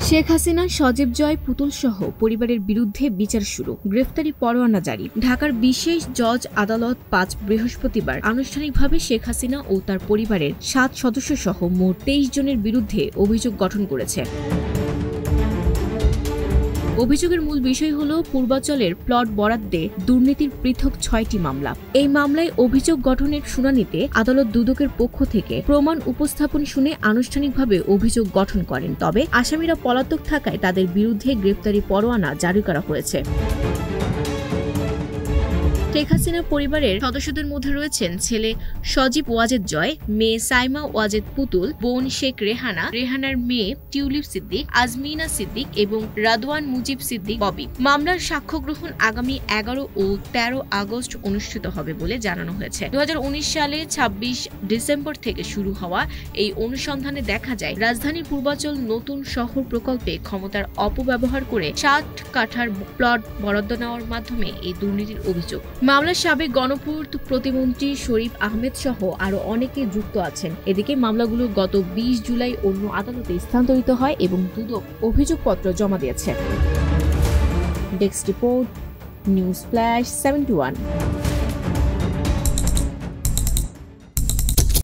শেখ হাসিনা, সজীব জয়, পুতুল সহ পরিবারের বিরুদ্ধে বিচার শুরু, গ্রেফতারি পরোয়ানা জারি। ঢাকার বিশেষ জজ আদালত ৫ বৃহস্পতিবার আনুষ্ঠানিকভাবে শেখ হাসিনা ও তার পরিবারের ৭ সদস্য সহ মোট ২৩ জনের বিরুদ্ধে অভিযোগ গঠন করেছে। অভিযোগের মূল বিষয় হল পূর্বাচলের প্লট বরাদ্দে দুর্নীতির পৃথক ৬টি মামলা। এই মামলায় অভিযোগ গঠনের শুনানিতে আদালত দুদকের পক্ষ থেকে প্রমাণ উপস্থাপন শুনে আনুষ্ঠানিকভাবে অভিযোগ গঠন করেন। তবে আসামিরা পলাতক থাকায় তাদের বিরুদ্ধে গ্রেফতারি পরোয়ানা জারি করা হয়েছে। শেখ হাসিনা পরিবারের সদস্যদের মধ্যে রয়েছেন ছেলে সজীব ওয়াজেদ জয়, মেয়ে সাইমা ওয়াজেদ পুতুল, বোন শেখ রেহানা, রেহানার মেয়ে টিউলিপ সিদ্দিক, আজমিনা সিদ্দিক এবং রাদওয়ান মুজিব সিদ্দিক ববি। মামলার সাক্ষ্য গ্রহণ আগামী ১১ ও ১৩ আগস্ট অনুষ্ঠিত হবে বলে জানানো হয়েছে। ২০১৯ সালে ২৬ ডিসেম্বর থেকে শুরু হওয়া এই অনুসন্ধানে দেখা যায়, রাজধানীর পূর্বাচল নতুন শহর প্রকল্পে ক্ষমতার অপব্যবহার করে ৬০ কাঠার প্লট বরাদ্দ নেওয়ার মাধ্যমে এই দুর্নীতির অভিযোগ। মামলার সাবেক গণপূর্ত প্রতিমন্ত্রী শরীফ আহমেদ সহ আরো অনেকে যুক্ত আছেন। এদিকে মামলাগুলো গত ২০ জুলাই অন্য আদালতে স্থানান্তরিত হয় এবং দুদক অভিযোগপত্র জমা দিয়েছে। Desk report, news flash 71।